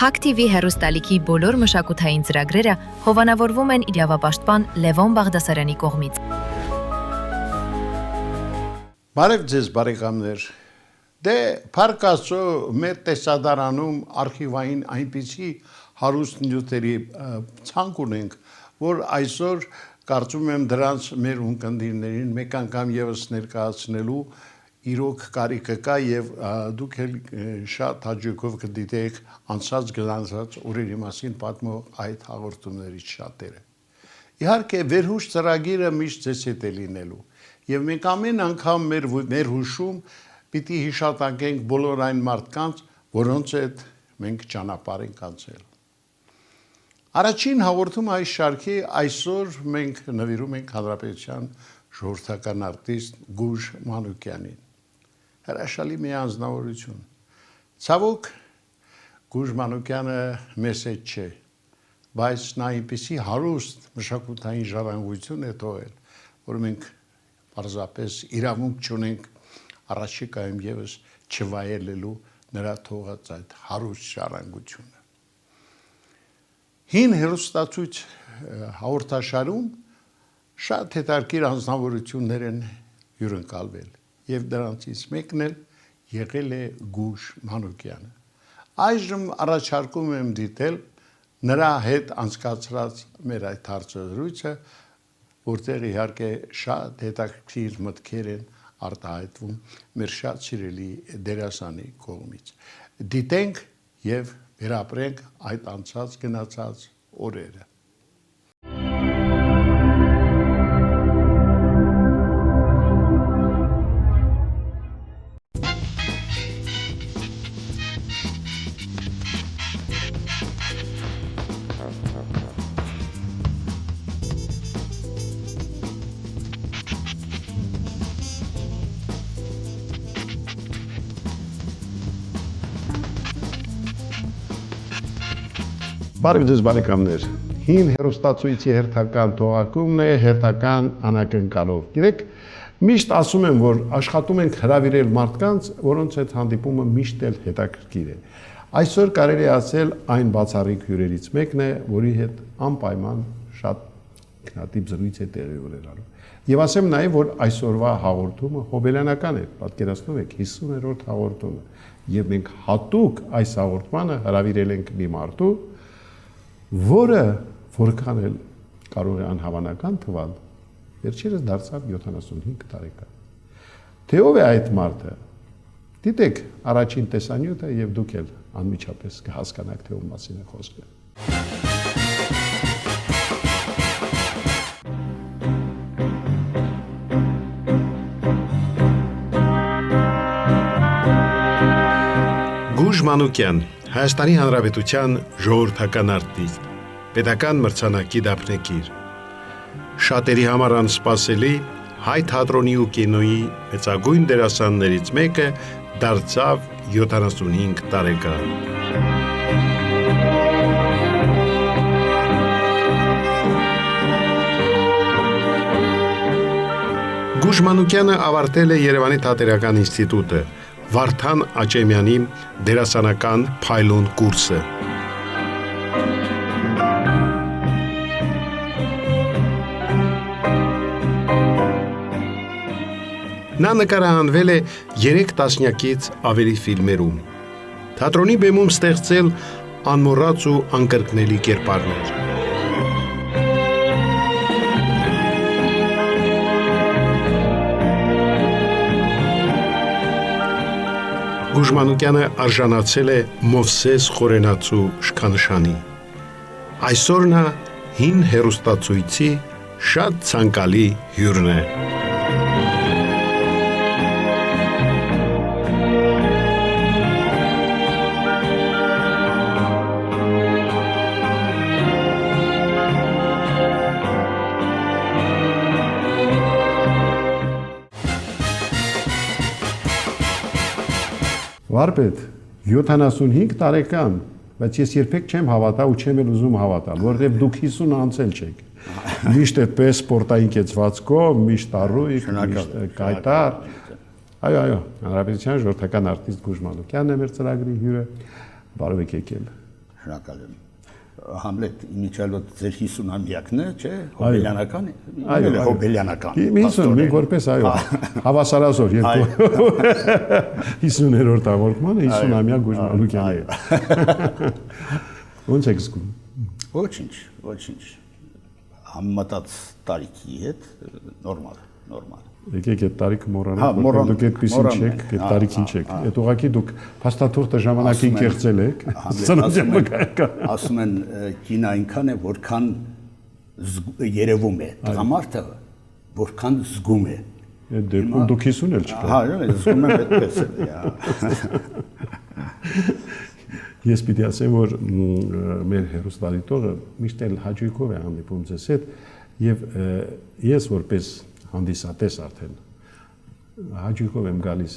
Հակ TV հեռուստալիքի բոլոր մշակութային ծրագրերը հովանավորվում են իրավապաշտպան Լևոն Բաղդասարյանի կողմից։ Բարև ձեզ բարեկամներ, դե փառք Աստծո մեր տեսադարանում արխիվային այնպիսի հարուստ նյութերի ցանկ ունենք, որ այսօր կարծում եմ դրանց մեր ունկնդիրներին մեկ անգամ եւս ներկայացնելու իրոք կարիքը կա եւ դուք էլ շատ հաճույքով կդիտեք անցած գնացած օրերի մասին պատմող այդ հաղորդումներից շատերը։ Իհարկե վերհուշ ծրագիրը միշտ ձեզ հետ է լինելու եւ մենք ամեն անգամ մեր հուշում պիտի հիշատակենք բոլոր այն մարդկանց, որոնց հետ մենք ճանապարհ ենք անցել։ Առաջին հաղորդումը այս շարքի այսօր մենք նվիրում ենք Հանրապետության ժողովրդական արտիստ Գուժ Մանուկյանին։ Հրաշալի մի անձնավորություն։ Ցավոք Գուժ Մանուկյանը մեզ հետ չէ, բայց նա այնպիսի հարուստ մշակութային ժառանգություն է թողել, որ մենք պարզապես իրավունք չունենք առաջիկայում եւս չվայելելու նրա թողած այդ հարուստ ժառանգությունը։ Հին հերոստացույց հաղորդաշարում շատ հետաքրքիր անձնավորություններ են հյուրընկալվել եւ դրանցից մեկն էլ եղել է Գուժ Մանուկյանը։ Այժմ առաջարկում եմ դիտել նրա հետ անցկացրած մեր այդ հարցազրույցը, որտեղ իհարկե շատ հետաքրքիր մտքեր են արտահայտվում մեր շատ սիրելի դերասանի կողմից։ Դիտենք եւ վերապրենք այդ անցած գնացած օրերը։ Բարև ձեզ բարեկամներ, հին հերոստացույցի հերթական թողարկումն է հերթական անակնկալով։ Գիտեք, միշտ ասում եմ, որ աշխատում ենք հրավիրել մարդկանց, որոնց հետ հանդիպումը միշտ էլ հետաքրքիր է։ Այսօր կարելի է ասել այն բացառիկ հյուրերից մեկն է, որի հետ անպայման շատ ինքնատիպ զրույց է տեղի ունենալու։ Եվ ասեմ նաև, որ այսօրվա հաղորդումը հոբելյանական է, պատկերացնում եք 50-րդ հաղորդումը, եւ մենք հատուկ այս հաղորդմանը հրավիրել ենք մի մարդու, որը որքան էլ կարող է անհավանական թվալ, վերջերս դարձավ 75 տարեկան։ Թե ով է այդ մարդը։ Դիտեք առաջին տեսանյութը եւ դուք էլ անմիջապես կհասկանաք, թե ով մասին է խոսքը։ Գուժ Մանուկյան, Հայաստանի Հանրապետության ժողովրդական արտիստ, պետական մրցանակի դափնեկիր, շատերի համար անսպասելի հայ թատրոնի ու կինոյի մեծագույն դերասաններից մեկը դարձավ 75 տարեկան։ Գուժ Մանուկյանը ավարտել է Երևանի թատերական ինստիտուտը, Վարդան Աճեմյանի դերասանական փայլուն կուրսը։ Նա նկարահանվել է 3 տասնյակից ավելի ֆիլմերում։ Թատրոնի բեմում ստեղծել անմոռաց ու անկրկնելի կերպարներ։ Գուժ Մանուկյանը արժանացել է Մովսես Խորենացու շքանշանի։ Այսօր նա հին հերոստացույցի շատ ցանկալի հյուրն է։ Վարպետ 75 տարեկան, բայց ես երբեք չեմ հավատա ու չեմ էլ ուզում հավատալ, որովհետև դուք 50 անցել չեք։ Միշտ այդպես սպորտային կեցվածքով, միշտ առույգ, միշտ կայտար։ Այո, Հանրապետության ժողովրդական արտիստ Գուժ Մանուկյանն է մեր ծրագրի հյուրը։ Բարև եկել։ Շնորհակալ եմ։ Համլետ իմիջիալոտ ձեր 50-ամյակն է, չէ՞, հոբելյանական է։ Այո, հոբելյանական։ 50 մենք որպես այո, հավասարազոր եւ 50-րդ ամորկմանը 50-ամյակ Գուժ Մանուկյանի է։ Ոնց եք զգում։ Ոչինչ։ Համեմատած տարիքի հետ նորմալ։ Եկեք այդ տարիքը մոռանանք, դուք այդպեսին չեք, այդ տարիքին չեք։ Այդ ուղղակի դուք փաստաթուղթը ժամանակին կեղծել եք, ծննդյան վկայական։ Ասում են կին այնքան է, որքան երևում է, տղամարդը որքան զգում է։ Այդ դեպքում դուք 50 էլ չկա։ Հա, զգում եմ այդպես է։ Ես պիտի ասեմ, որ մեր հերոստատիտողը միշտ էլ հաճույքով է հանդիպում ձեզ հետ եւ ես որպես հանդիսատես արդեն հաճույքով եմ գալիս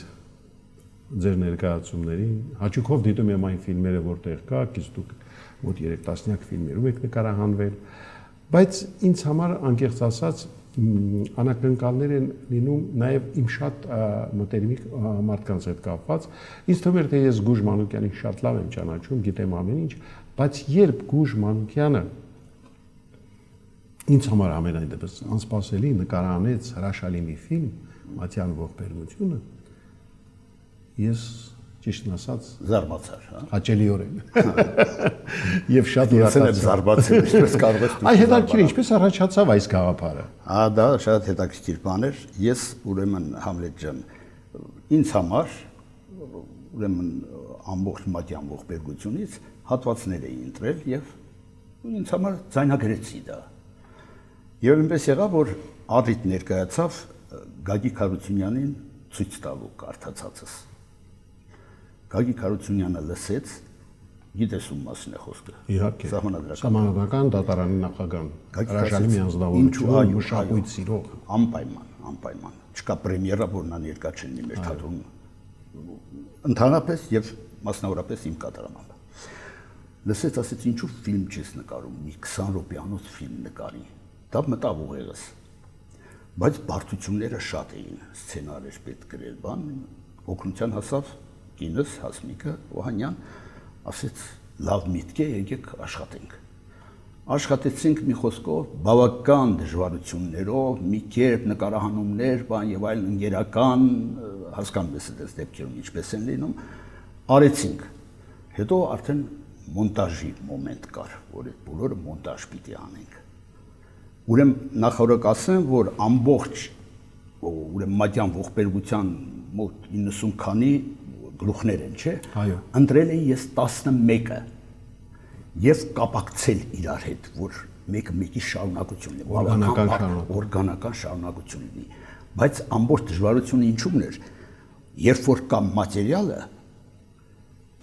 ձեր ներկայացումներին, հաճույքով դիտում եմ այն ֆիլմերը, որտեղ կաք, իսկ դուք մոտ 3 տասնյակ ֆիլմերում եք նկարահանվել, բայց ինձ համար անկեղծ ասած անակնկալներ են լինում նաև իմ շատ մտերմիկ մարդկանց հետ կապված։ Ինձ թվում էր, թե ես Գուժ Մանուկյանին շատ լավ եմ ճանաչում, գիտեմ ամեն ինչ, բայց երբ Գուժ Մանուկյանը ինձ համար ամենայն դեպս անսպասելի նկարահանեց հրաշալի մի ֆիլմ Մատյան ողբերգությունը, ես ճիշտն ասած զարմացար, հա։ Հաճելիորեն։ Եվ շատ ուրախացա։ Ես զարմացել, ինչպես կարող ես դու։ Այ հետաքրքիր ինչպես առաջացավ այս գաղափարը։ Հա, դա շատ հետաքրքիր բան էր։ Ես ուրեմն Համլետ ջան, ինձ համար ուրեմն ամբողջ Մատյան ողբերգությունից հատվածներ էի ընտրել եւ ինձ համար ձայնագրեցի դա։ Եվ այնպես եղավ, որ առիթ ներկայացավ Գագիկ Հարությունյանին ցույց տալու կարդացածս։ Գագիկ Հարությունյանը լսեց, գիտես ում մասին է խոսքը։ Իհարկե։ Սահմանադրական դատարանի նախագահ, հրաշալի մի անձնավորություն, մշակույթ սիրող։ Անպայման։ Չկա պրեմիերա, որ նա ներկա չլինի մեր թատրոնում։ Ընդհանրապես եւ մասնավորապես իմ կատարմամբ։ Լսեց, ասեց, ինչու ֆիլմ չես նկարում, մի 20 րոպեանոց ֆիլմ նկարի։ Դա մտավ ուղեղս, բայց բարդությունները շատ էին, սցենարեր պետք գրել, բան, օգնության հասավ կինս Հասմիկը Օհանյան, ասեց լավ միտք է, եկեք աշխատենք։ Աշխատեցինք մի խոսքով, բավական դժվարություններով, մի կերպ նկարահանումներ, բան եւ այլ ընկերական, հասկանում ես այս դեպքերում ինչպես են լինում, արեցինք։ Հետո արդեն մոնտաժի մոմենտ կար, որ այդ բոլորը մոնտաժ պիտի անենք։ Ուրեմն նախորդ ասեմ, որ ամբողջ ուրեմն Մատյան ողբերգության մոտ 90 քանի գլուխներ են, չէ՞։ Այո։ Ընտրել էի ես 11-ը եւ կապակցել իրար հետ, որ մեկը մեկի շարունակություն լինի, օրգանական շարունակություն լինի։ Բայց ամբողջ դժվարությունը ինչու՞մն էր, երբ որ կա մատերիալը,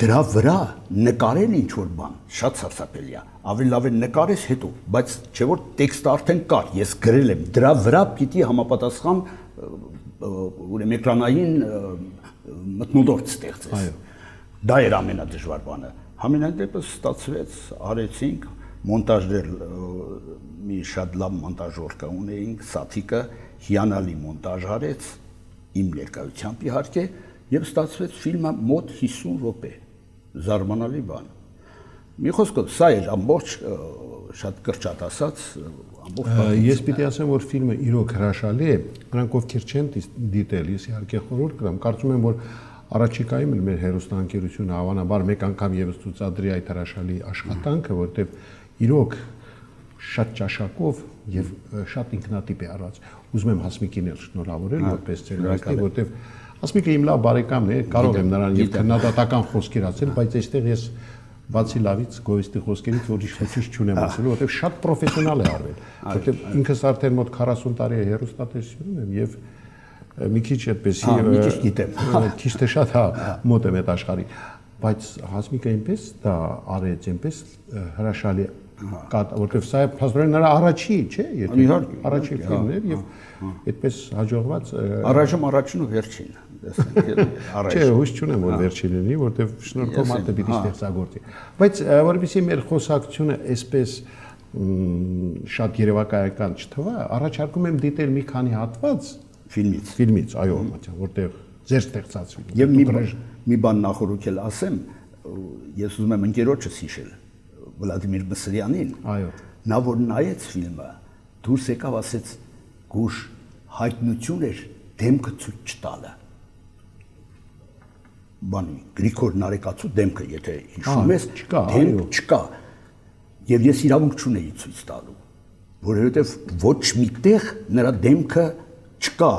դրա վրա նկարել ինչ-որ բան, շատ սարսափելի է, ավելի լավ է նկարես հետո, բայց չէ որ տեքստը արդեն կար, ես գրել եմ, դրա վրա պիտի համապատասխան ուրեմն էկրանային մթնոլորտ ստեղծես։ Դա էր ամենադժվար բանը։ Համենայն դեպս ստացվեց, արեցինք, մոնտաժներ մի շատ լավ մոնտաժոր կա ունեինք, Սաթիկը հիանալի մոնտաժ արեց, իմ ներկայությամբ իհարկե, եւ ստացվեց ֆիլմը մոտ 50 րոպե։ Զարմանալի բան։ Մի խոսքով, սա էր ամբողջ շատ կրճատ ասած, ամբողջ Ես պիտի ասեմ, որ ֆիլմը իրոք հրաշալի է, նրանք ովքեր չեն դիտել, ես իհարկե խորհուրդ կտամ, կարծում եմ, որ առաջիկայում մեր հերոստանգերությունը հավանաբար մեկ անգամ եւս ցուցադրի այդ հրաշալի աշխատանքը, որտեղ իրոք շատ ճաշակով եւ շատ ինքնատիպ է արված։ Ուզում եմ Հասմիկին էլ շնորհավորել որպես ցերեկի, որտեղ Հասմիկը իմ լավ բարեկամն է, կարող եմ նրան եւ քննադատական խոսքեր ասել, բայց այստեղ ես բացի լավից գովեստի խոսքերից ուրիշ ոչինչ չունեմ ասելու, որտեղ շատ պրոֆեսիոնալ է արվել, որտեղ ինքս արդեն մոտ 40 տարի է հերոստատեսությունում եմ եւ մի քիչ այդպեսի մի քիչ գիտեմ, քիչ թե շատ հա մոտ եմ այդ աշխարհի, բայց Հասմիկը այնպես դա արեց, այնպես հրաշալի որտեղ սա փաստորեն նրա առաջի, չէ՞, եթե առաջի ֆիլմն էր եւ այդպես հաջողված առաջում առաջին ու վերջին Չէ, հույս չունեմ, որ վերջին լինի, որտեղ շնորհքով մարդը պիտի ստեղծագործի։ Բայց որովհետեւ մեր խոսակցությունը այսպես շատ երևակայական չթվա, առաջարկում եմ դիտել մի քանի հատված ֆիլմից, այո, որտեղ ձեր ստեղծած ֆիլմ։ Եվ մի բան նախորդ էլ ասեմ, ես ուզում եմ ընկերոջս հիշել, Վլադիմիր Մսրյանին, Այո։ նա որ նայեց ֆիլմը, դուրս եկավ ասեց գուշ հայտնություն էր դեմքը ցույց չտալը։ Բանի Գրիգոր Նարեկացու դեմքը եթե հիշում ես, դեմք չկա։ Եվ ես իրավունք չունեի ցույց տալու, որովհետև ոչ միտեղ նրա դեմքը չկա։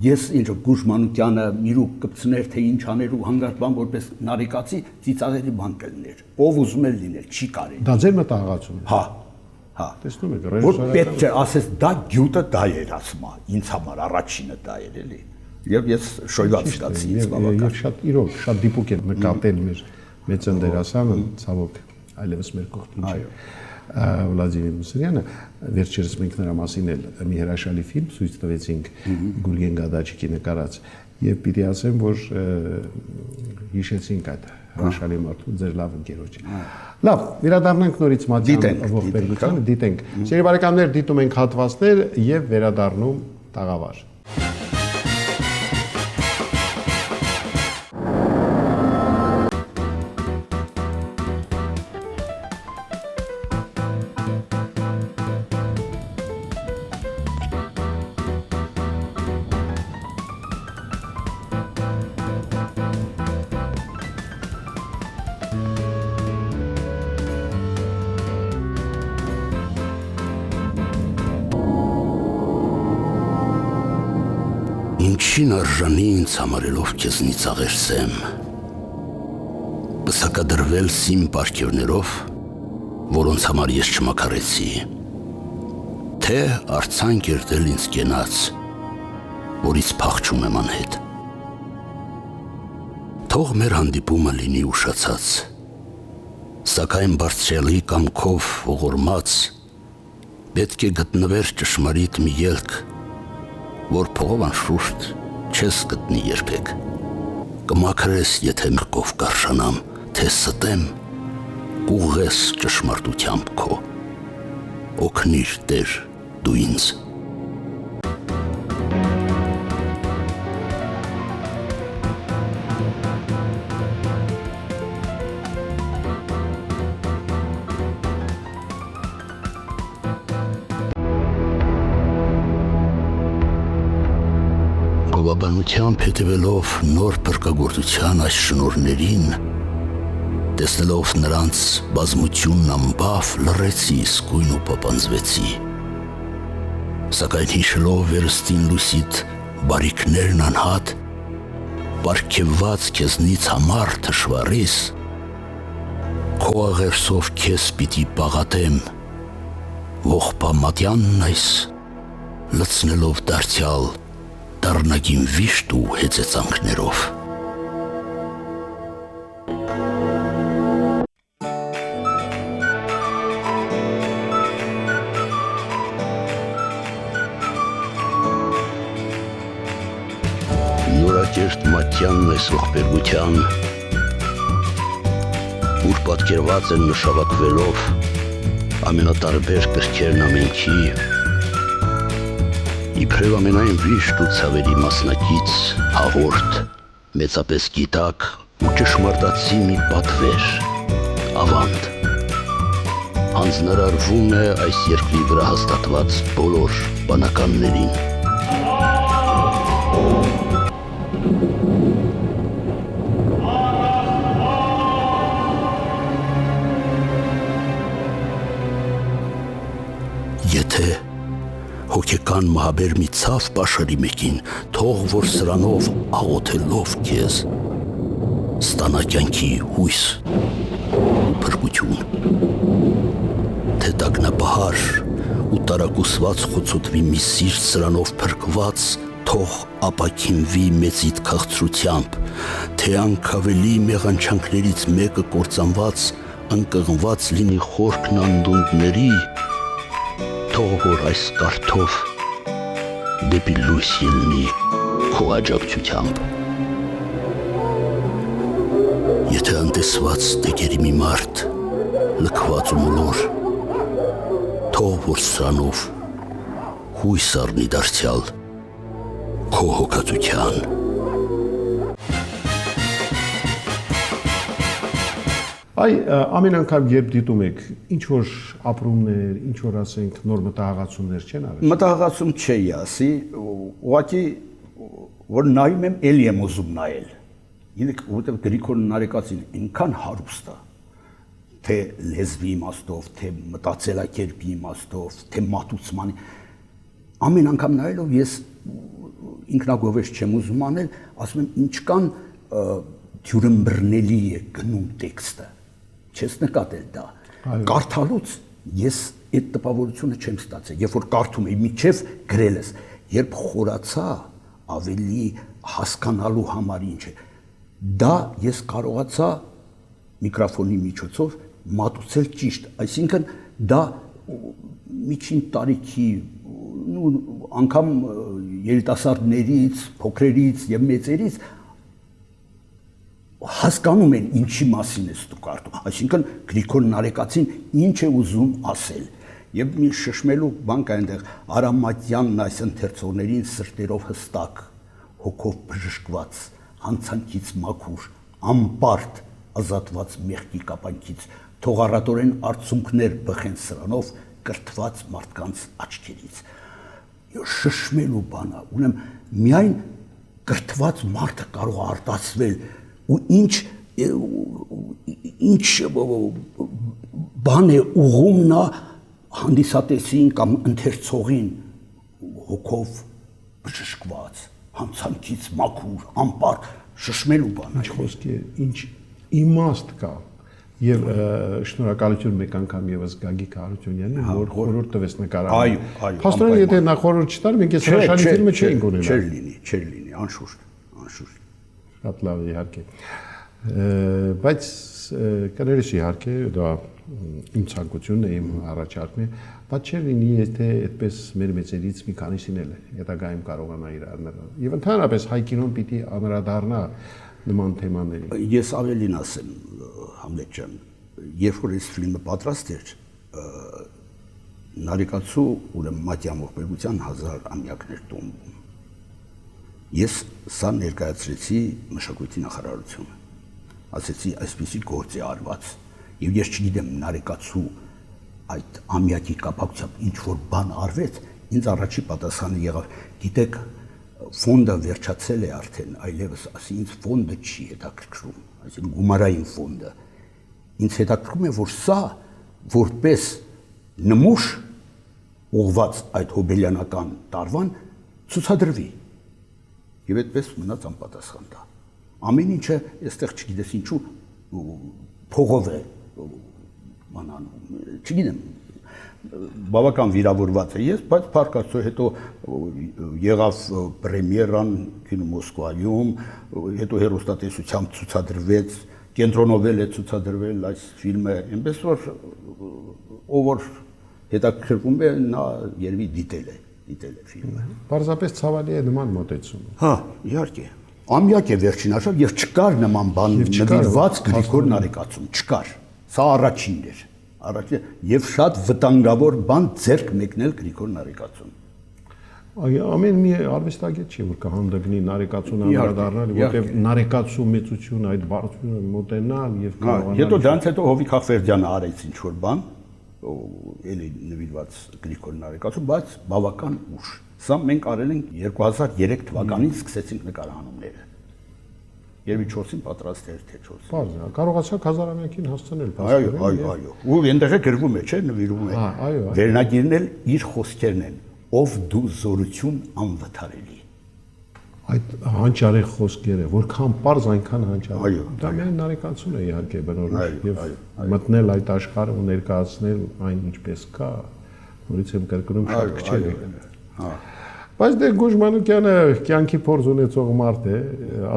Ես ինչ Գուժ Մանուկյանը միրուք կպցներ թե ինչ աներ ու հանգարտ բան որպես Նարեկացի ծիծաղելի բան կլիներ։ Ով ուզում էր լինել, չի կարելի։ Դա ձեր մտահղացումն է։ Հա։ Հա։ Տեսնում եք, Որ պետք է ասես դա գյուտը դա էր ասма, ինձ համար առաջինը դա էր էլի։ Եվ ես շոյված ստացի ինձ բավական։ Եվ շատ իրոք շատ դիպուկ է նկատել մեր մեծ ընդերասանը, ցավոք այլևս մեր կողքին չէ։ Վլադիմիր Մսրյանը վերջերս մենք նրա մասին էլ մի հրաշալի ֆիլմ ցույց տվեցինք Գուլգեն Գադաչիկի նկարած եւ պիտի ասեմ որ հիշեցինք այդ հրաշալի մարդու ձեր լավ ընկերոջը։ Լավ, վերադառնանք նորից Մատյան ողբերգությանը, դիտենք։ Սիրելի բարեկամներ, դիտում ենք հատվածներ եւ վերադառնում տաղավար։ Ինչին արժանի ինձ համարելով քեզնից աղերսեմ, պսակադրվել սիմ պարգևներով, որոնց համար ես չմակարեցի, թե արցան կերտել ինձ կենաց, որից փախչում եմ անհետ։ Թող մեր հանդիպումը լինի ուշացած, սակայն բարձրյալի կամքով ողորմած, պետք է գտնվեր ճշմարիտ մի ելք, որ փողով անշուշտ չես գտնի երբեք։ Կմաքրես, եթե մրկով կարշանամ, թե ստեմ, կուղես ճշմարտությամբ քո, օգնիր Տեր դու ինձ։ Գովաբանությամբ հետևելով նոր փրկագործության այս շնորհներին, տեսնելով նրանց բազմությունն ամբավ լռեցի իսկույն ու պապանձվեցի, սակայն հիշելով վերստին լուսիդ բարիքներն անհատ, պարգևված քեզնից համար թշվառիս, քո աղերսով քեզ պիտի պաղատեմ, ողբա Մատյանն այս, լցնելով դարձյալ դառնագին վիշտ ու հեծեծանքներով։ Նորակերտ Մատյանն այս ողբերգության, ուր պատկերված են նշավակվելով ամենատարբեր կրքերն ամենքի, իբրև ամենայն վիշտ ու ցավերի մասնակից, հաղորդ, մեծապես գիտակ ու ճշմարտացի մի պատվեր, ավանդ, հանձնարարվում է այս երկրի վրա հաստատված բոլոր բանականներին։ Եթե հոգեկան մահաբեր մի ցավ պաշարի մեկին, թող որ սրանով աղոթելով քեզ, ստանա կյանքի հույս ու փրկություն, թե տագնապահար ու տարակուսված խոցոտվի մի սիրտ սրանով փրկված, թող ապաքինվի մեծիդ քաղցրությամբ, թե անքավելի մեղանչանքներից մեկը կործանված, ընկղմված լինի խորքն անդունդների, թող որ այս կարթով դեպի լույս ելնի քո աջակցությամբ։ Եթե անտեսված դեկերի մի մարդ, լքված ու մոլոր, թող որ սրանով հույս առնի դարձյալ քո հոգածության։ Այ ամեն անգամ երբ դիտում եք ինչ որ ապրումներ, ինչ որ ասենք նոր մտահղացումներ չեն արել։ Մտահղացում չի ասի, ուղղակի որ նայում եմ էլի եմ ուզում նայել։ Ինք որտեղ Գրիգոր Նարեկացին այնքան հարուստ է, թե լեզվի իմաստով, թե մտածելակերպի իմաստով, թե մատուցմանի ամեն անգամ նայելով ես ինքնագովեշ չեմ ուզում անել, ասում եմ ինչքան թյուրըմբռնելի է գնում տեքստը։ Չես նկատել դա։ Կարդալուց ես այդ տպավորությունը չեմ ստացել։ Երբ որ կարդում եմ, միջև գրել ես, երբ խորացա ավելի հասկանալու համար ինչ է, դա ես կարողացա միկրոֆոնի միջոցով մատուցել ճիշտ, այսինքն դա միջին տարիքի անգամ երիտասարդներից, փոքրերից եւ մեծերից հասկանում են ինչի մասին է դու կարդում, այսինքն Գրիգոր Նարեկացին ինչ է ուզում ասել եւ մի շշմելու բան կա այնտեղ Արամատյանն այս ընթերցողներին սրտերով հստակ, հոգով բժշկված, հանցանքից մաքուր, անպարտ ազատված մեղքի կապանքից թողառատորեն արցունքներ բխեն սրանով կրթված մարդկանց աչքերից շշմելու բանա ունեմ միայն կրթված մարդը կարող է արտասվել ու ինչ բան է ուղում նա հանդիսատեսին կամ ընթերցողին հոգով բժշկված հանցանքից մաքուր անպարտ շշմելու բան ինչ խոսքի ինչ իմաստ կա եւ շնորհակալություն մեկ անգամ եւս Գագիկ Հարությունյանին որ խորհուրդ տվեց նկարահանել։ Այո, Փաստորեն եթե նա խորհուրդ չտար մենք այս հրաշալի ֆիլմը չէինք ունենա։ Չէր լինի, անշուշտ։ Շատ լավ իհարկե։ Բայց կներես իհարկե դա իմ ցանկությունն է, իմ առաջարկն է, բայց չէր լինի եթե այդպես մեր մեծերից մի քանիսին էլ հետագայում կարողանա իրար եւ ընդհանրապես հայ կինոն պիտի անդրադառնա նման թեմաների։ Ես ավելին ասեմ Համլետ ջան, երբ որ այս ֆիլմը պատրաստ էր, Նարեկացու ուրեմն մատյան ողբերգության 1000 ամյակներ տոմբում։ Ես սա ներկայացրեցի մշակույթի նախարարությունը։ Ասեցի այսպեսի գործ է արված, եւ ես չգիտեմ Նարեկացու այդ ամյակի կապակցությամբ ինչ որ բան արվեց, ինձ առաջի պատասխանը եղավ, գիտեք, ֆոնդը վերջացել է արդեն, այլևս ասի ինձ ֆոնդը չի հետաքրքրում, այսինքն գումարային ֆոնդը։ Ինձ հետաքրքրում է, որ սա որպես նմուշ ուղված այդ հոբելյանական տարվան ցուցադրվի։ Եվ այդպես մնաց անպատասխան դա։ Ամեն ինչը այստեղ չգիտես ինչու փողով է մանանում, չգիտեմ բավական վիրավորված է ես, բայց փառքաստու հետո եղավ պրեմիերան կինո Մոսկվայում, հետո հեռուստատեսությամբ ցուցադրվեց, կենտրոնովել է ցուցադրվել այս ֆիլմը, այնպես որ ով որ հետաքրքրվում է նա երևի դիտել է ֆիլմը։ Պարզապես ցավալի է նման մոտեցումը։ Հա, իհարկե։ Ամյակ է վերջին աշխարհ եւ չկար նման բան նվիրված Գրիգոր Նարեկացուն, չկար։ Սա առաջինն էր։ Եվ շատ վտանգավոր բան ձեռք մեկնել Գրիգոր Նարեկացուն։ Ամեն մի արվեստագետ չի որ կհանդգնի Նարեկացուն անդրադառնալ, որտեղ Նարեկացու մեծությունը այդ բարձրությունը մոտենալ եւ կարողանալ։ Հետո դրանից հետո Հովիկ Հախվերդյանը արեց ինչ որ բան, էլի նվիրված Գրիգոր Նարեկացուն, բայց բավական ուշ։ Սա մենք արել ենք 2003 թվականին սկսեցինք նկարահանումները։ Երևի 4-ին պատրաստ էր թե 4։ Պարզ է, կարողացաք 1000-ամյակին հասցնել փաստորեն։ Այո։ Ու այնտեղ է գրվում է, չէ՞, նվիրում է։ Այո։ Վերնագիրն էլ իր խոսքերն են. ով դու զորություն անվթարելի։ Այդ հանճարեղ խոսքերը, որքան պարզ այնքան հանճարեղ։ Այո։ Դա միայն Նարեկացուն է իհարկե բնորոշ եւ մտնել այդ աշխարհը ու ներկայացնել այն ինչպես կա, որից եմ կրկնում շատ քիչ է։ Հա։ Բայց դե Գուժ Մանուկյանը կյանքի փորձ ունեցող մարդ է,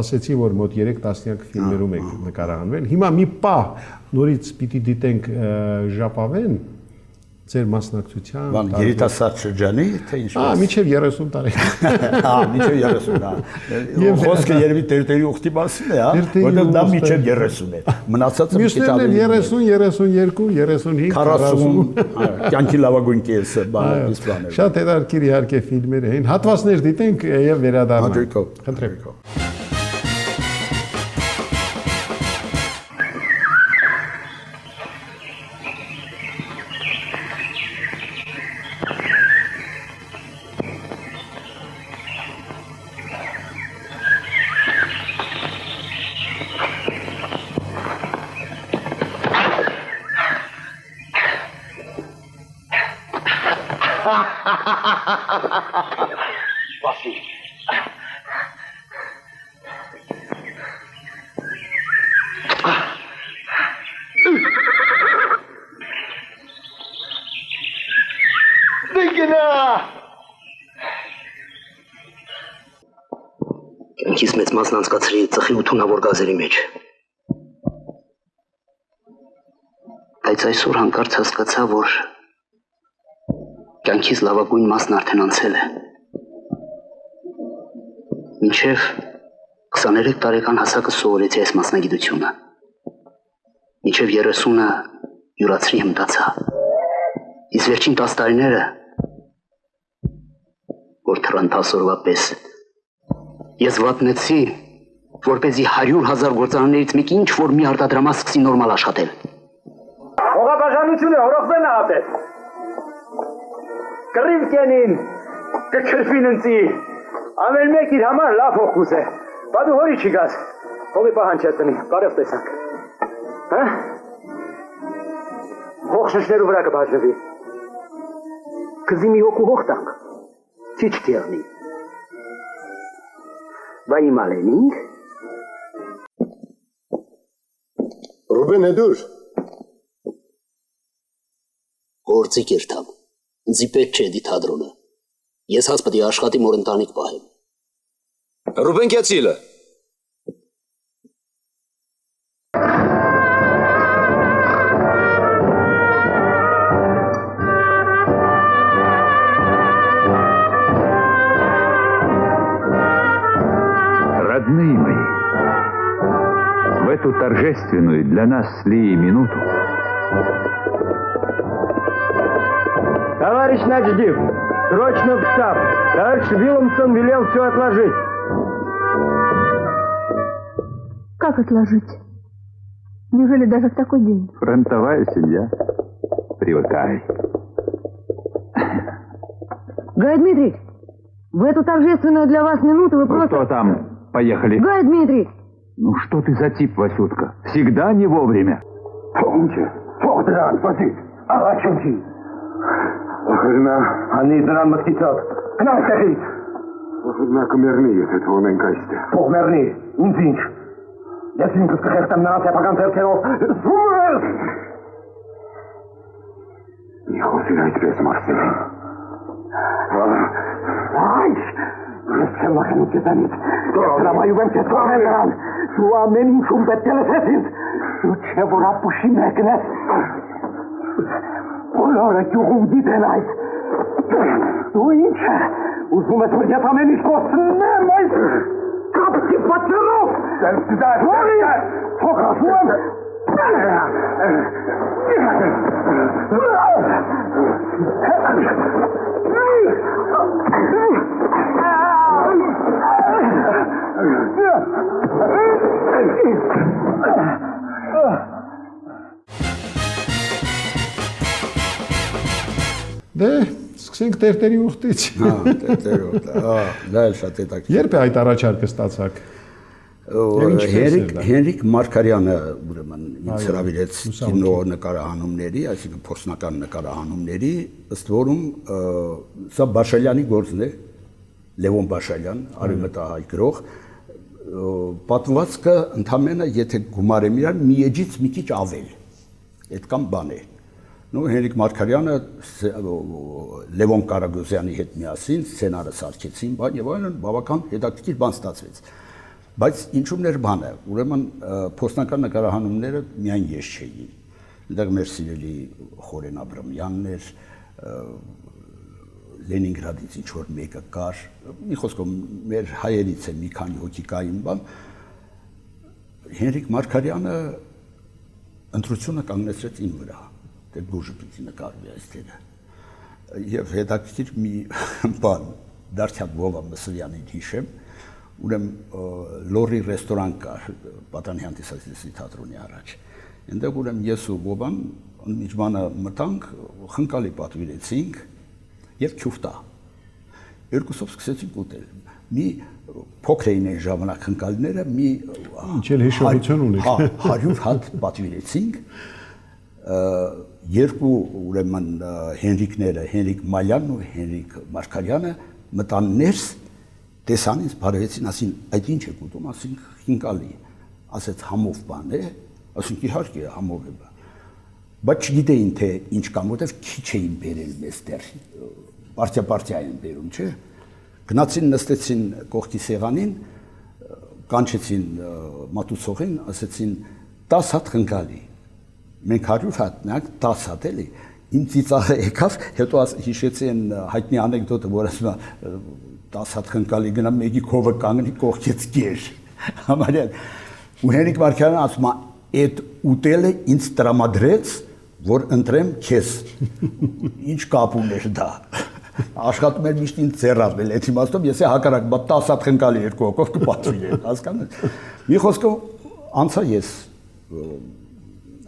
ասեցի որ մոտ 3 տասնյակ ֆիլմերում եք նկարահանվել։ Հիմա մի պահ նորից պիտի դիտենք Ժապավեն ձեր մասնակցության։ Բան երիտասարդ շրջանի թե ինչպես։ Մինչև 30 տարի։ Մինչև 30, հա։ Եվ խոսքը երևի տերտերի ուխտի մասին է, հա, որտեղ դա մինչև 30 է։ Մնացածը մի քիչ ավելի։ 30, 32, 35, 40։ Կյանքի լավագույն կեսը, բանից բաներ։ Շատ հետաքրքիր իհարկե ֆիլմեր էին։ Հատվածներ դիտենք եւ վերադառնանք։ Հաջողություն։ Խնդրեմ։ Վասի։ Դեգնա։ Կյանքից մեծ մասն անցկացրի ծխի ու թունավոր գազերի մեջ։ Բայց այսօր հանկարծ հասկացա, որ կյանքից լավագույն մասն արդեն անցել է։ Մինչև 23 տարեկան հասակը սովորեցի այս մասնագիտությունը։ Մինչև 30-ը յուրացրի հմտացա։ Իսկ վերջին 10 տարիները, որ թռան տասորվա պես, ես վատնեցի, որպեսզի 100,000 գործարաններից մեկի ինչ-որ մի արտադրամաս սկսի նորմալ աշխատել։ Հողաբաժանությունը հորոխվեն ատես։ Կռիվ կենին, կքրվին ընծի, ամեն մեկ իր համար լավ հող կուզե։ Բա դու հորի չի գաս, հողի պահանջ ես տնի, բարև տեսանք։ Հող շշներու վրա կբաժնվի։ Կզի մի հոգու հող տանք, չի չկեղնի։ Բա իմ ալենինք։ Ռուբեն Էդուր։ Գործի կերտամ, ինձի պետք չէ դիթադրոնը, ես հաց պտի աշխատի մոր ընտանիք պահեմ։ Ռուբեն Կյացիլը։ Родные мои, в эту торжественную для нас с Лией минуту Товарищ Начдив, срочно в штаб. Товарищ Вилломсон велел все отложить. Как отложить? Неужели даже в такой день? фронтовая семья. Привыкай. Гай Дмитриевич, в эту торжественную для вас минуту вы Ну просто... что там? Поехали. Гай Дмитриевич! Ну что ты за тип, Васютка? Всегда не вовремя. Они дран մտքիցով, կնալ տեղից։ Նա կմեռնի, եթե թողնենք այստեղ։ Թող մեռնի, ինձ ինչ։ Ես ինքս կխեղտեմ նրան սեփական ձեռքերով։ Զուր! Մի խոսիր այդպես, Մարսել։ Այ, ես չեմ վախենում քեզանից։ Հրամայում եմ քեզ թողնել նրան։ Դու ամեն ինչում պետք է լսես ինձ։ Դու չէ որ ապուշի մեկն ես։ Բոլորը գյուղում դիտեն այդ։ Դու ինչ է, ուզում ես որ ես ամեն ինչ կորցնեմ այս կապկի պատճառով։ Թող ասում եմ։ Դե, սկսենք տերտերի ուխտից։ Տերտերի ուխտ, դա էլ շատ հետաքրքիր։ Երբ է այդ առաջարկը ստացաք։ Հենրիկ Մարգարյանը ուրեմն ինձ հրավիրեց կինո նկարահանումների, այսինքն փորձնական նկարահանումների, ըստ որում սա Բաշալյանի գործն է, Լևոն Բաշալյան, արևմտահայ գրող, պատմվածքը ընդամենը եթե գումարեմ իրար մի էջից մի քիչ ավել, այդքան բան է։ Նու Հենրիկ Մարգարյանը Լևոն Կարագոզյանի հետ միասին սցենարը սարքեցին, բան եւ այլն, բավական հետաքրքիր բան ստացվեց։ Բայց ինչումներ բանը, ուրեմն փոստական նկարահանումները միայն ես չէի։ Այնտեղ մեր սիրելի Խորեն Աբրամյանն էր, Լենինգրադից ինչ որ մեկը կար, մի խոսքով մեր հայերից է մի քանի հոգի կային բան։ Հենրիկ Մարգարյանը ընտրությունը կանգնեցրեց ին վրա, դե բուժը պիտի նկարվի այստեղը։ Եվ հետաքրքիր մի բան, Դարդյակ Վովա Մսրյանին հիշեմ, ուրեմն Լորի ռեստորան կար Պատանյան տեսակցի թատրոնի առաջ։ Այնտեղ ուրեմն ես ու Վովան միջմանը մտանք, խնկալի պատվիրեցինք եւ քյուֆտա։ Երկուսով սկսեցինք ուտել։ Մի փոքր էին այն ժամանակ խնկալիները, մի Ինչ էլ հիշողություն ունեք։ 100 հատ պատվիրեցինք։ երկու ուրեմն Հենրիկները, Հենրիկ Մալյանն ու Հենրիկ Մարգարյանը մտան ներս, տեսան ինձ, բարևեցին, ասին, այդ ինչ եք ուտում, ասին, խինկալի, ասեց համով բան է, ասին, իհարկե համով է բան, բայց չգիտեին, թե ինչ կամ, որտև քիչ էին բերել մեզ դեռ, պարտիա էին բերում, չէ, գնացին, նստեցին կողքի սեղանին, կանչեցին մատուցողին, ասեցին 10 հատ խնկալի, մենք 100 հատ, նրանք 10 հատ էլի, ինձ ծիծաղը եկավ, հետո հիշեցի այն հայտնի անեկդոտը, որ ասում է 10 հատ խնկալի գնամ, մեկի քովը կանգնի կողքից կեր, համարյա, ու Հենրիկ Մարգարյանը ասում է, այդ ուտելը ինձ տրամադրեց, որ ընտրեմ քեզ, ինչ կապ ուներ դա, աշխատում էր միշտ ինձ ձեռարվել, այդ իմաստով ես հակառակ 10 հատ խնկալի երկու հոգով կպատվիրեմ, հասկանու՞մ։ Մի խոսքով անցա ես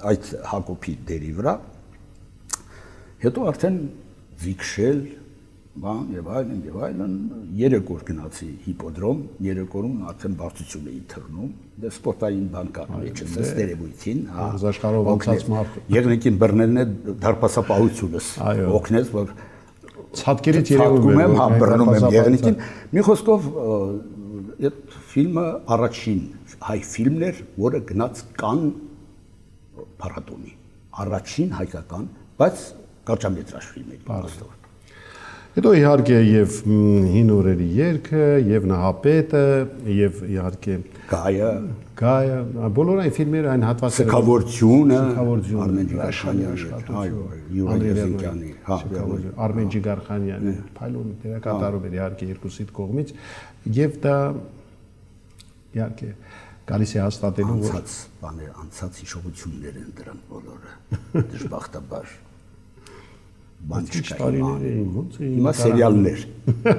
այդ Հակոբի դերի վրա, հետո արդեն Վիքշել, բան եւ այլն, 3 օր գնացի հիպոդրոմ, 3 օրում արդեն բարձություն էի թռնում, դե սպորտային բան կա մեջս, ստերեբույթին, հա, աշխարհով անցած մարդ։ Եղնիկին բռնելն է դարպասապահությունս, օգնեց, որ ցածկերից երևում է, հա, բռնում եմ եղնիկին։ Մի խոսքով այդ ֆիլմը առաջին հայ ֆիլմն էր, որը գնաց Կանն փառատոնի, առաջին հայկական, բայց կարճամետրաժ ֆիլմ էր իմաստով։ Հետո իհարկե եւ հին օրերի երգը, եւ Նահապետը, եւ իհարկե Գայը, բոլոր այն ֆիլմերը, այն հատվածները, Սքավորությունը, Արմեն Ջիգարխանյանի, Արմեն Ջիգարխանյանի, փայլուն դերակատարում էր իհարկե երկուսիդ կողմից, եւ դա իհարկե գալիս է հաստատելու, որ անցած հիշողություններ են դրանք բոլորը, դժբախտաբար։ Բան չկա ոնց է հիմա սերիալներ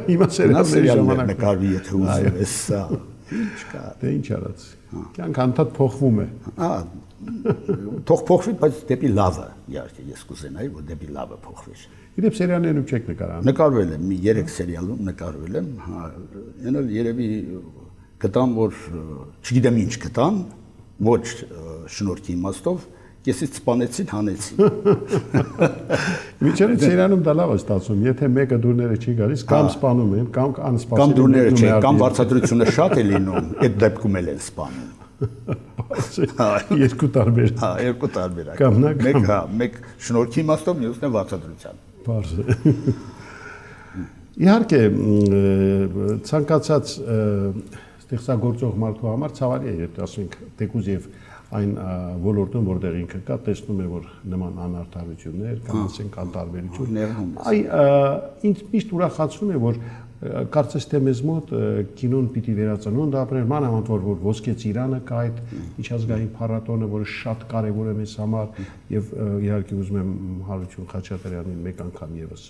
հիմա սերիալներ նկարվի եթե ուզում ես սա չկա դե ինչ արած կյանք անդադ փոխվում է թող փոխվի բայց դեպի լավը իհարկե ես կուզենայի որ դեպի լավը փոխվի իդեպ սերիալներում չեք նկարահանում նկարվել եմ մի 3 սերիալում նկարվել եմ հա այնը երևի գտան որ չգիտեմ ինչ գտան ոչ շնորհքի իմաստով Ես սպանեցին, հանեցին։ Միջերից Սերիանում դա լավ է ստացվում, եթե մեկը դուրները չի գալիս, կամ սպանում են, կամ անսպասելի։ Կամ դուրները չէ, կամ վարձատրությունը շատ է լինում, այդ դեպքում էլ են սպանում։ Երկու տարբեր։ Հա, երկու տարբերակ։ Մեկ հա, մեկ շնորհքի իմաստով, մյուսն է վարձատրության։ Պարզ է։ Իհարկե, ցանկացած ստեղծագործող մարդու համար ցավալի է, եթե ասենք թեկուզ եւ այն ոլորտում որտեղ ինքը կա տեսնում է որ նման անարդարություններ կամ ասենք անտարբերություն այ ինձ միշտ ուրախացնում է որ կարծես թե մեզ մոտ կինոն պիտի վերածնունդ ապրել մանավանդ որ ոսկե ծիրանը կա այդ միջազգային փառատոնը որը շատ կարևոր է մեզ համար եւ իհարկե ուզում եմ Հարություն Խաչատրյանին մեկ անգամ եւս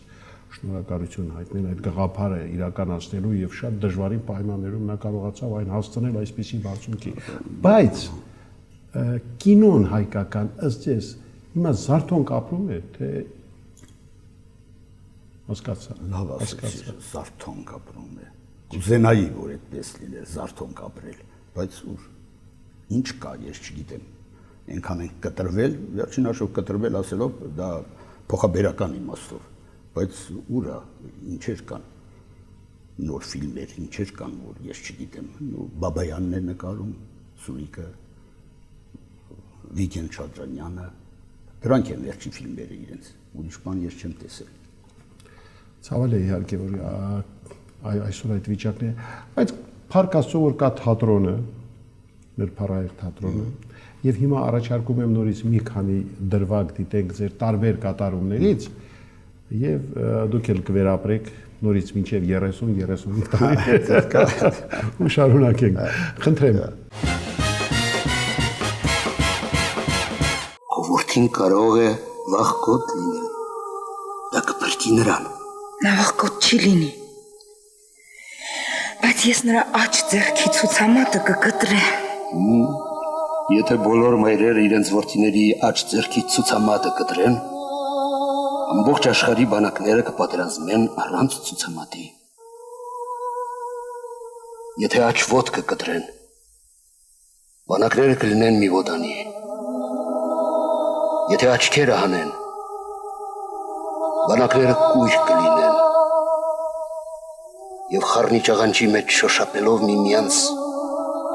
շնորհակալություն հայտնել այդ գաղափարը իրականացնելու եւ շատ դժվարին պայմաններում նա կարողացավ այն հասցնել այսպիսի բարձունքի բայց կինոն հայկական ըստ ես հիմա զարթոնք ապրում է թե հասկացա լավ ասեցի զարթոնք ապրում է կուզենայի որ այդպես լիներ զարթոնք ապրել բայց ուր ինչ կա ես չգիտեմ այնքան են կտրվել վերջին հաշվով կտրվել ասելով դա փոխաբերական իմաստով բայց ուրա ինչեր կան նոր ֆիլմեր ինչեր կան որ ես չգիտեմ Բաբայանն է նկարում Սուրիկը Վիգեն Չադրանյանը դրանք են վերջին ֆիլմերը իրենց ուրիշ բան ես չեմ տեսել ցավալի է իհարկե որ այսօր այդ վիճակն է բայց փառք Աստծո որ կա թատրոնը մեր փառահեղ թատրոնը եւ հիմա առաջարկում եմ նորից մի քանի դրվագ դիտենք ձեր տարբեր կատարումներից եւ դուք էլ կվերապրեք նորից մինչեւ 30-35 տարի ու շարունակենք խնդրեմ Որդին կարող է վախկոտ լինել, դա կպրտի նրան։ Նա վախկոտ չի լինի, բայց ես նրա աջ ձեռքի ցուցամատը կկտրեմ։ Եթե բոլոր մայրերը իրենց որդիների աջ ձեռքի ցուցամատը կտրեն, ամբողջ աշխարհի բանակները կպատերազմեն առանց ցուցամատի։ Եթե աջ ոտքը կտրեն, բանակները կլինեն մի ոտանի։ Եթե աչքերը հանեն, բանակները կույր կլինեն եւ խառնի ճաղանջի մեջ շոշափելով միմյանց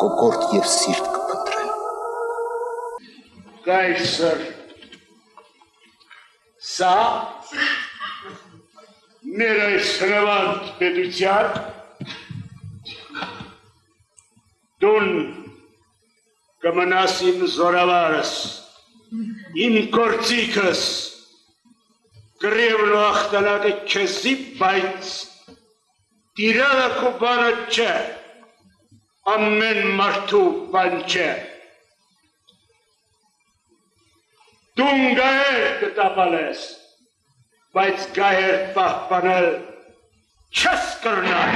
կոկորտ եւ սիրտ կփնտրեն։ Կայսր, սա մեր այս հրավանդ պետության դուն կմնաս իմ զորավարս, իմ գործիքս, գրևն ու ախտանակը քեզի, բայց տիրանը քո բանը չէ, ամեն մարդու բան չէ։ Դուն գահեր կտապալես, բայց գահեր պահպանել չես կրնար։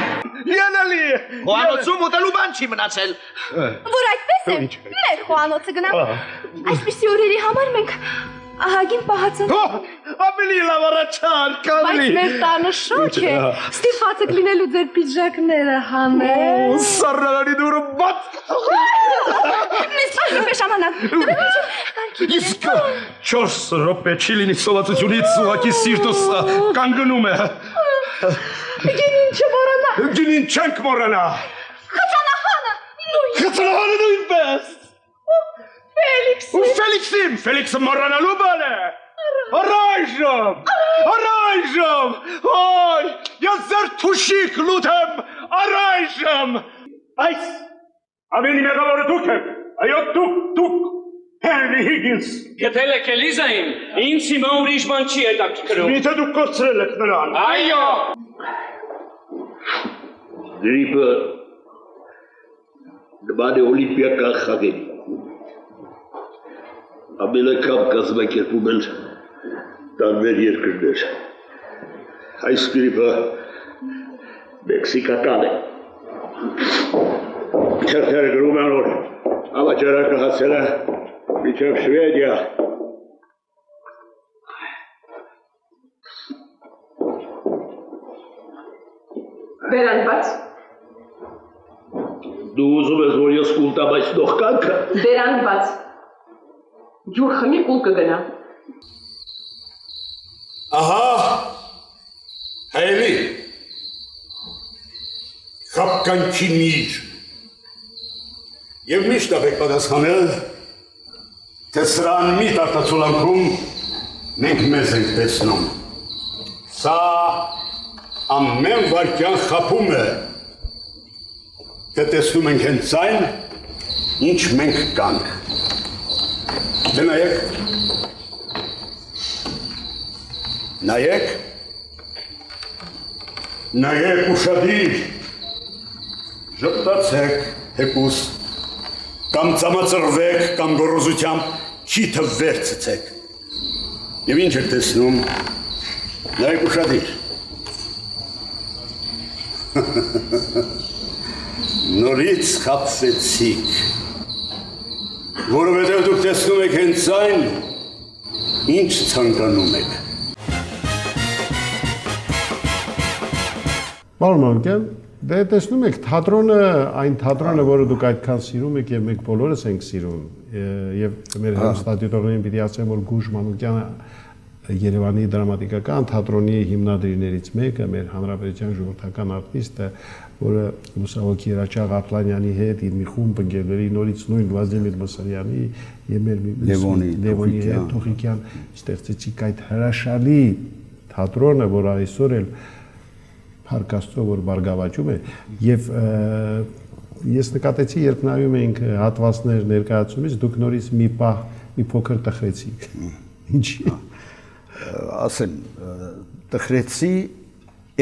Ելալի է։ Խոհանոցում ուտելու բան չի մնացել։ Որ այդպես է, մեր խոհանոցը գնամ։ Այսպիսի օրերի համար մենք ահագին պահած ենք։ Ավելի լավ առաջան, կավլի։ Բայց մեր տանը շոկ է։ Ստիփացը լինելու ձեր պիջակները հանել։ Սառնարանի դուրը բաց Մեզ իպե շամանակ։ Իսկ 4 րոպե չի լինի սովածությունից ուղակի սիրտս կանգնում է։ Գինին չմոռանա։ Գինին չենք մոռանա։ Խցանախանը նույն։ Խցանախանը նույնպես։ Ֆելիքսին։ Ֆելիքսը մոռանալու բան է։ Առայժմ։ Ոյ, ես ձեր թուշիկ լուտեմ առայժմ։ Այս ամենի մեղավորը դուք եք։ Այո, դուք։ Հենրի Հիգինս։ Գտել եք Էլիզային, ինձ հիմա ուրիշ բան չի հետաքրքրում։ Միթե դուք կորցրել եք նրան։ Այո։ Գրիպը նման է օլիմպիական խաղերի։ Ամենական կազմակերպում են տարբեր երկրներ։ Այս գրիպը մեքսիկական է։ Չերտերը գրում են, որ համաճարակը հասել է մինչև Շվեդիա։ Բերան բաց։ Դու ուզում ես, որ ես կուլ տամ այս նողկանքը։ Բերան բաց։ Ջուր խմի կուլ կգնա։ Ահա, հայելի, խապկանքի միր։ Եվ միշտ ապեք պատասխանել, թե սրան մի տարտացուլանքում մենք մեզ ենք տեսնում։ Սա ամեն վարկյան խապում է, թե տեսնում ենք հենց այն, ինչ մենք կանք։ Դե նայեք ուշադիր, ժպտացեք հեկուս, կամ ծամածրվեք, կամ գոռոզությամբ քիթը վեր ցցեք։ Եվ ինչ եք տեսնում, նայեք ուշադիր։ Նորից խապվեցիք, որովհետև դուք տեսնում եք հենց այն, ինչ ցանկանում եք։ Պարոն Մանուկյան, դե տեսնում եք, թատրոնը, այն թատրոնը, որը դուք այդքան սիրում եք եւ մենք բոլորս ենք սիրում, եւ մեր հեռուստադիտողներին պիտի ասեմ, որ Գուժ Մանուկյանը Երևանի դրամատիկական թատրոնի հիմնադիրներից մեկը, մեր հանրապետության ժողովրդական արտիստը, որը լուսահոգի Հրաչյա Ղապլանյանի հետ իր մի խումբ ընկերների նորից նույն Վլադիմիր Մոսարյանի եւ մեր Լևոնի հետ Թոխիկյան ստեղծեցիք այդ հրաշալի թատրոնը, որ այսօր էլ Փառք Աստծո, որ բարգավաճում է եւ ես նկատեցի, երբ նայում էինք հատվածներ ներկայացումից, դուք նորից մի փոքր տխրեցիք։ Ինչի՞։ Ասեմ, տխրեցի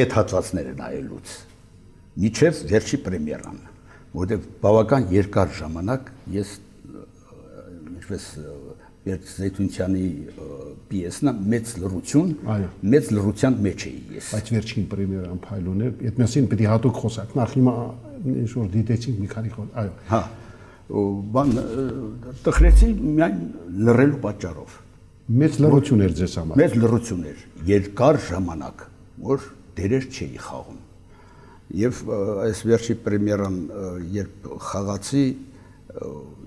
այդ հատվածները նայելուց, միջև վերջի պրեմիերան, որտեղ բավական երկար ժամանակ ես ինչպես Վերցեյթունյանի պիեսն մեծ լռության մեջ էի ես։ Բայց վերջին պրեմիերան փայլուն էր, այդ մասին պետք է հատուկ խոսակ։ Նախ հիմա ինչ-որ դիտեցինք մի քանի խոտ, այո։ Հա, բան տխրեցի միայն լռելու պատճառով։ Մեծ լռություն էր ձեզ համար։ Մեծ լռություն էր, երկար ժամանակ, որ դերեր չէի խաղում։ Եվ այս վերջի պրեմիերան երբ խաղացի,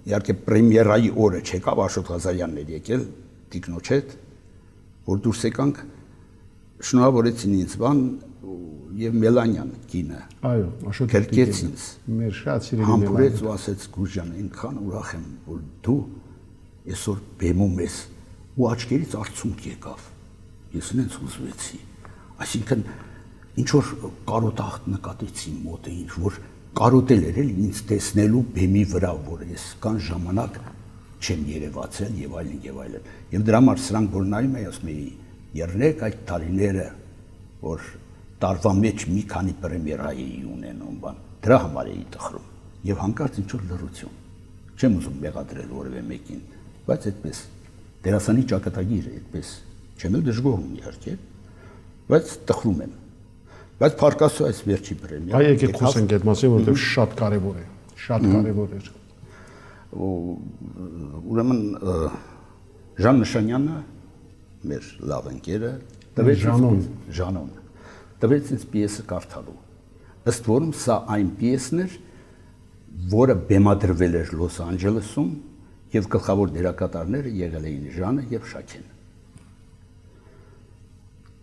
իհարկե պրեմիերայի օրը չեկավ, Աշոտ Ղազարյանն էր եկել, տիկնոջ հետ, որ դուրս եկանք, շնորհավորեցին ինձ բան եւ Մելանյան կինը։ Այո, Աշոտ գրկեց ինձ։ Մեր շատ սիրելի համբուրեց ու ասեց Գուժան, այնքան ուրախ եմ, որ դու այսօր բեմում ես ու աչքերից արցունք եկավ։ Ես ինձ հուզվեցի։ Այսինքն ինչ որ կարոտախտ նկատեցի մոտը, ինչ որ կարոտել էր էլ ինձ տեսնելու բեմի վրա, որ ես կան ժամանակ չեմ երևացել եւ այլն եւ այլն։ Եվ դրա համար սրանք որ նայում եմ, ասում եի, երնեք այդ տարիները, որ տարվա մեջ մի քանի պրեմիերա էի ունենում, բան, դրա համար էի տխրում։ Եվ հանկարծ ինչ որ լռություն։ Չեմ ուզում մեղադրել որևէ մեկին, բայց այդպես դերասանի ճակատագիր է այդպես։ Չեմ էլ դժգոհում իհարկե, բայց տխրում եմ։ Բայց Փարքասո այս վերջի պրեմիան։ Այ եկեք խոսենք այդ մասին, որովհետև շատ կարևոր է, շատ կարևոր էր։ Ուրեմն Ժան Նշանյանը, մեր լավ ընկերը, տվեց Ժանոն, տվեց ինձ պիեսը կարդալու։ Ըստ որում սա այն պիեսն էր, որը բեմադրվել էր Լոս Անջելեսում եւ գլխավոր դերակատարները եղել էին Ժանը եւ Շաքեն։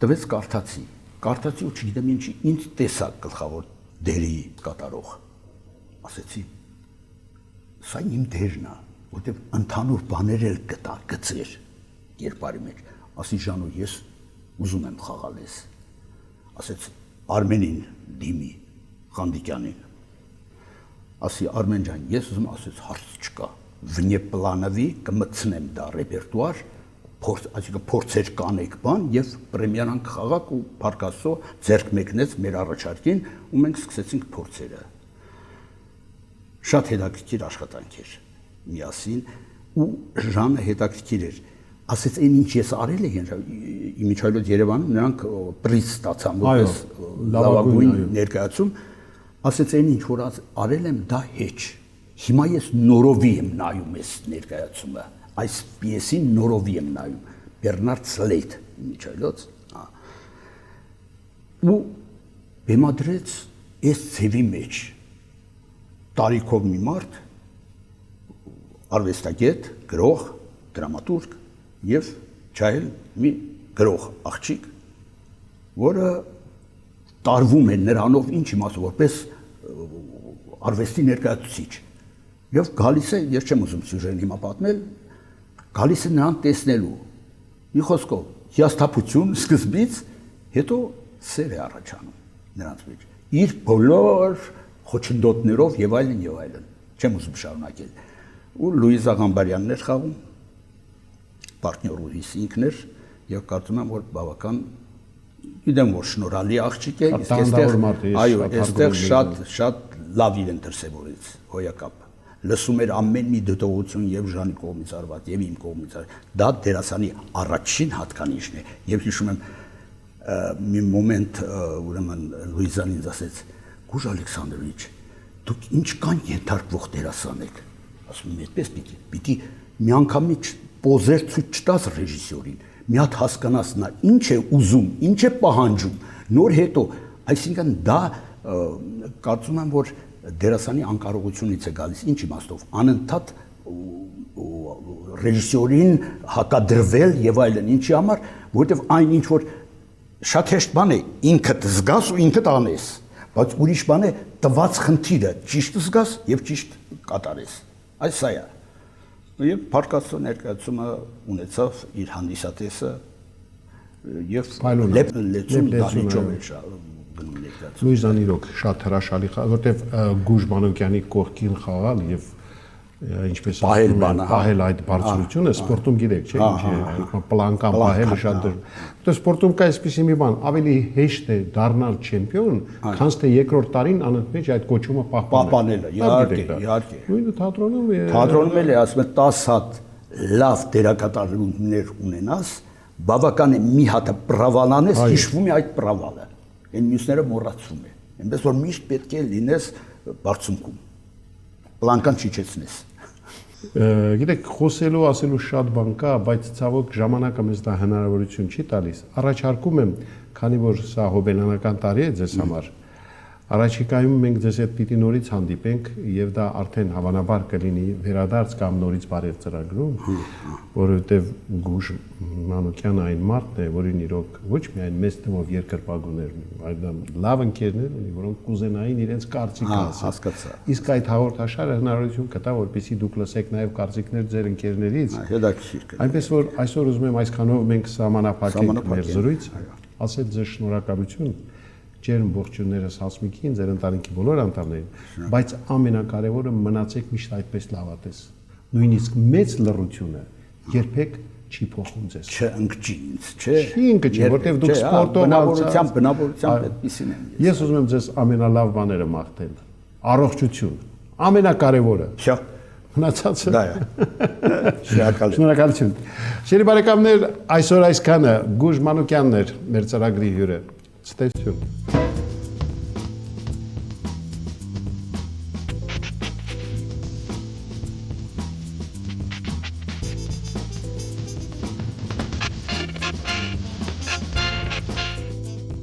Տվեց կարդացի ու չգիտեմ ինչի, ինձ տեսակ գլխավոր դերի կատարող։ Ասեցի, սա իմ դերն է, որտեղ ընդհանուր բաներ էլ գծեր կերպարի մեջ։ Ասի Ժանո, ես ուզում եմ խաղալ ես։ Ասեց Արմենին դիմի, Խանդիկյանին։ Ասի Արմեն ջան, ես ուզում ասեց հարց չկա։ Վնե պլանովի կմտցնեմ դա ռեպերտուար, այսինքն փորձեր կանեք բան եւ պրեմիերան կխաղաք ու Փարքասո ձեռք մեկնեց մեր առաջարկին ու մենք սկսեցինք փորձերը։ Շատ հետաքրքիր աշխատանք էր միասին ու Ժանը հետաքրքիր էր։ Ասեց այն ինչ ես արել եմ իմիջայլոց Երևանում նրանք պրիզ ստացան որպես լավագույն ներկայացում։ Ասեց այն ինչ որ արել եմ դա հեչ։ Հիմա ես նորովի եմ նայում այս ներկայացումը։ Այս պիեսին նորովի եմ նայում, Բեռնարդ Սլեյթ իմիջայլոց, ու բեմադրեց այս ձևի մեջ տարիքով մի մարդ, արվեստագետ, գրող, դրամատուրգ եւ չայել մի գրող աղջիկ, որը տարվում է նրանով ինչ իմաստով որպես արվեստի ներկայացուցիչ։ Եվ գալիս է, ես չեմ ուզում սյուժեն հիմա պատմել, գալիս է նրան տեսնելու։ Մի խոսքով, հիասթափություն սկզբից, հետո սեր է առաջանում նրանց մեջ։ Իր բոլոր խոչընդոտներով եւ այլն եւ այլն։ Չեմ ուզում շարունակել։ Ու Լուիզ Աղամբարյանն էր խաղում, պարտներուհիս ինքն էր, եւ կարծում եմ, որ բավական գիտեմ, որ շնորհալի աղջիկ է, իսկ այստեղ շատ լավ իրեն դրսևորեց հոյակապ։ Լսում էր ամեն մի դիտողություն եւ Ժանի կողմից արված եւ իմ կողմից արված։ Դա դերասանի առաջին հատկանիշն է։ Եվ հիշում եմ մի մոմենտ ուրեմն Լուիզան ինձ ասեց. «Գուժ Ալեքսանդրովիչ, դուք ինչ կան ենթարկվող դերասան եք»։ Ասում եմ, այդպես պիտի մի անգամից պոզեր ցույց չտաս ռեժիսորին։ Մի հատ հասկանաս նա ինչ է ուզում, ինչ է պահանջում։ Նոր հետո, այսինքն դա կարծում եմ, որ դերասանի անկարողությունից է գալիս, ինչ իմաստով, անընդհատ ռեժիսորին հակադրվել եւ այլն, ինչի համար, որովհետեւ այն ինչ որ շատ հեշտ բան է, ինքդ զգաս ու ինքդ անես, բայց ուրիշ բան է տված խնդիրը ճիշտ զգաս եւ ճիշտ կատարես։ Այս սա է։ Եվ Փարքասո ներկայացումը ունեցավ իր հանդիսատեսը եւ լեցուն դահլիճով էր գնում ներկայացումը։ Լուիզան իրոք շատ հրաշալի խաղ, որտեվ Գուժ Մանուկյանի կողքին խաղալ եւ ինչպես պահել այդ բարձրությունը սպորտում գիտեք, չէ՞, ինչի պլանկան պահելը շատ դժվար։ Որտեվ սպորտում կա այսպիսի մի բան, ավելի հեշտ է դառնալ չեմպիոն, քան թե երկրորդ տարին անընդմեջ այդ կոչումը պահպանելը։ Իհարկե։ Նույնը թատրոնում է։ Թատրոնում էլ է, ասում են 10 հատ լավ դերակատարներ ունենաս, բավական է մի հատը պրավալանես, հիշվում է այդ պրավալը։ Այն մյուսները մոռացում է։ Այնպես որ միշտ պետք է լինես բարձունքում։ Պլանկան չիջեցնես։ Գիտեք, խոսելու, ասելու շատ բան կա, բայց ցավոք ժամանակը մեզ դա հնարավորություն չի տալիս։ Առաջարկում եմ, քանի որ սա հոբելյանական տարի է ձեզ համար, Առաջիկայում մենք ձեզ հետ պիտի նորից հանդիպենք եւ դա արդեն հավանաբար կլինի վերադարձ կամ նորից բարև ծրագրում, որովհետեւ Գուժ Մանուկյանը այն մարդն է, որին իրոք ոչ միայն մեծ թվով երկրպագուներ ունի, այլ լավ ընկերներ ունի, որոնք կուզենային իրենց կարծիքը ասել։ Հասկացա։ Իսկ այդ հաղորդաշարը հնարավորություն կտա, որպեսզի դուք լսեք նաեւ կարծիքներ ձեր ընկերներից։ Հետաքրքիր կլինի։ Այնպես որ այսօր ուզում եմ այսքանով մենք սահմանափակենք մեր զրույցը, ասել ձեզ շնորհակալություն, ջերմ ողջույններս Հասմիկին, ձեր ընտանիքի բոլոր անդամներին, բայց ամենակարևորը մնացեք միշտ այդպես լավատես։ Նույնիսկ մեծ լռությունը երբեք չի փոխում ձեզ։ Չընկճի ինձ, չէ։ Չի ընկճի, որտեղ դուք սպորտով բնավորությամբ այդպեսին եմ։ Ես ուզում եմ ձեզ ամենալավ բաները մաղթել։ Առողջություն, ամենակարևորը։ Շա։ Մնացածը։ Դա է։ Շնորհակալություն։ Շերի բարեկամներ, այսօր այսքանը Գուժ Մանուկյանն էր մեր ծրագրի հյուրը։ Ստեցություն։